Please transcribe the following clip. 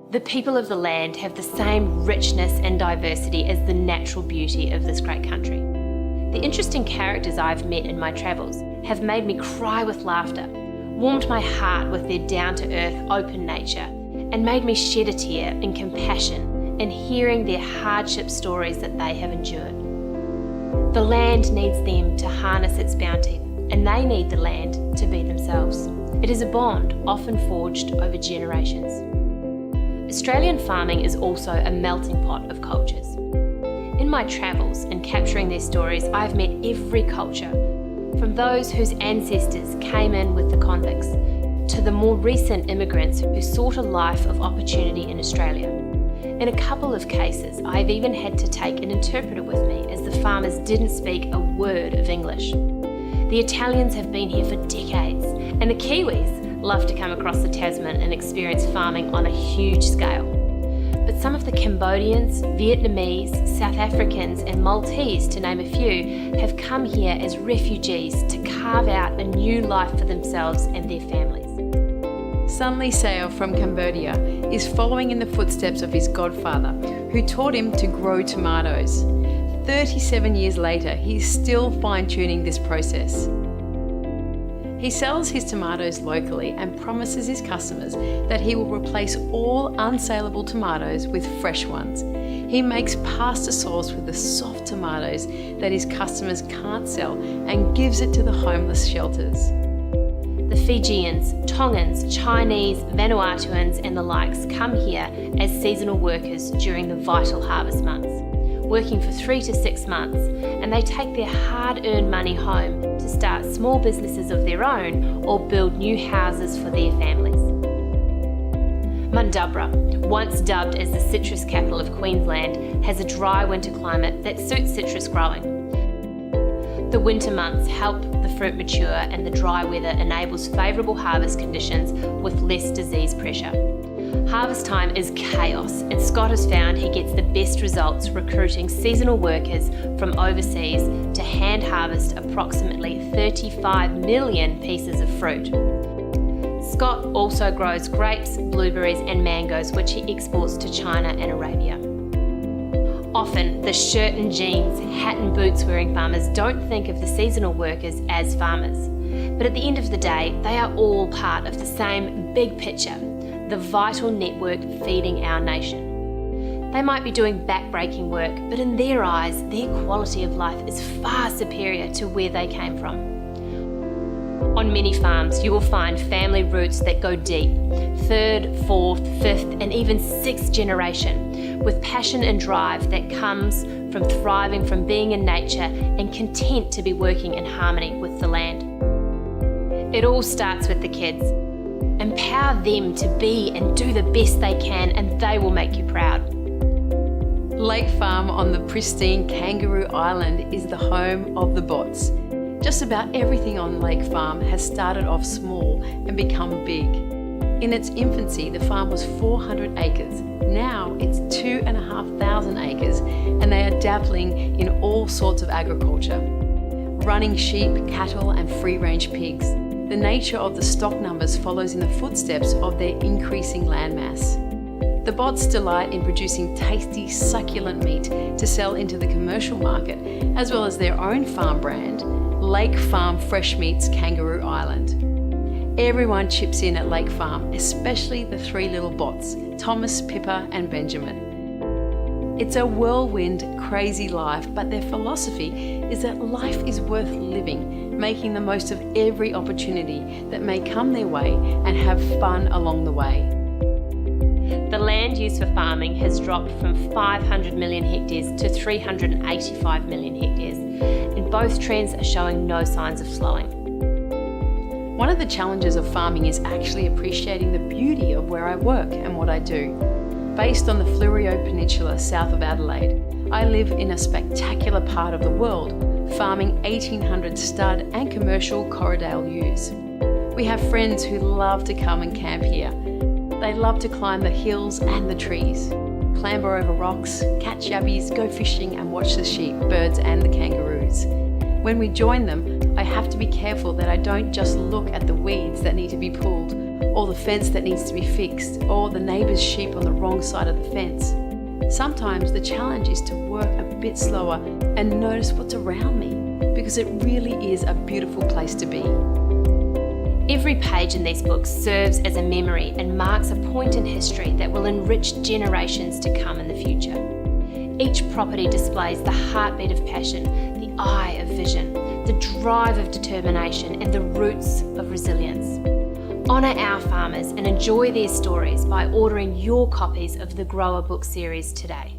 The people of the land have the same richness and diversity as the natural beauty of this great country. The interesting characters I've met in my travels have made me cry with laughter, warmed my heart with their down-to-earth, open nature, and made me shed a tear in compassion in hearing their hardship stories that they have endured. The land needs them to harness its bounty, and they need the land to be themselves. It is a bond often forged over generations. Australian farming is also a melting pot of cultures. In my travels and capturing their stories, I've met every culture, from those whose ancestors came in with the convicts, to the more recent immigrants who sought a life of opportunity in Australia. In a couple of cases, I've even had to take an interpreter with me as the farmers didn't speak a word of English. The Italians have been here for decades, and the Kiwis love to come across the Tasman and experience farming on a huge scale. But some of the Cambodians, Vietnamese, South Africans and Maltese, to name a few, have come here as refugees to carve out a new life for themselves and their families. Sunli Sao from Cambodia is following in the footsteps of his godfather, who taught him to grow tomatoes. 37 years later, he's still fine-tuning this process. He sells his tomatoes locally and promises his customers that he will replace all unsaleable tomatoes with fresh ones. He makes pasta sauce with the soft tomatoes that his customers can't sell and gives it to the homeless shelters. The Fijians, Tongans, Chinese, Vanuatuans and the likes come here as seasonal workers during the vital harvest months, working for 3 to 6 months, and they take their hard-earned money home to start small businesses of their own or build new houses for their families. Mundubra, once dubbed as the citrus capital of Queensland, has a dry winter climate that suits citrus growing. The winter months help the fruit mature and the dry weather enables favourable harvest conditions with less disease pressure. Harvest time is chaos, and Scott has found he gets the best results recruiting seasonal workers from overseas to hand harvest approximately 35 million pieces of fruit. Scott also grows grapes, blueberries and mangoes, which he exports to China and Arabia. Often, the shirt and jeans, hat and boots wearing farmers don't think of the seasonal workers as farmers. But at the end of the day, they are all part of the same big picture, the vital network feeding our nation. They might be doing back-breaking work, but in their eyes, their quality of life is far superior to where they came from. On many farms, you will find family roots that go deep, 3rd, 4th, 5th, and even 6th generation, with passion and drive that comes from thriving from being in nature and content to be working in harmony with the land. It all starts with the kids. Empower them to be and do the best they can, and they will make you proud. Lake Farm on the pristine Kangaroo Island is the home of the bots. Just about everything on Lake Farm has started off small and become big. In its infancy, the farm was 400 acres. Now it's 2,500 acres, and they are dabbling in all sorts of agriculture, running sheep, cattle and free-range pigs. The nature of the stock numbers follows in the footsteps of their increasing landmass. The bots delight in producing tasty, succulent meat to sell into the commercial market, as well as their own farm brand, Lake Farm Fresh Meats Kangaroo Island. Everyone chips in at Lake Farm, especially the 3 little bots, Thomas, Pippa and Benjamin. It's a whirlwind, crazy life, but their philosophy is that life is worth living, making the most of every opportunity that may come their way and have fun along the way. The land use for farming has dropped from 500 million hectares to 385 million hectares, and both trends are showing no signs of slowing. One of the challenges of farming is actually appreciating the beauty of where I work and what I do. Based on the Fleurieu Peninsula south of Adelaide, I live in a spectacular part of the world, farming 1,800 stud and commercial Corriedale ewes. We have friends who love to come and camp here. They love to climb the hills and the trees, clamber over rocks, catch yabbies, go fishing and watch the sheep, birds and the kangaroos. When we join them, I have to be careful that I don't just look at the weeds that need to be pulled or the fence that needs to be fixed, or the neighbour's sheep on the wrong side of the fence. Sometimes the challenge is to work a bit slower and notice what's around me, because it really is a beautiful place to be. Every page in these books serves as a memory and marks a point in history that will enrich generations to come in the future. Each property displays the heartbeat of passion, the eye of vision, the drive of determination, and the roots of resilience. Honour our farmers and enjoy their stories by ordering your copies of the Grower Book series today.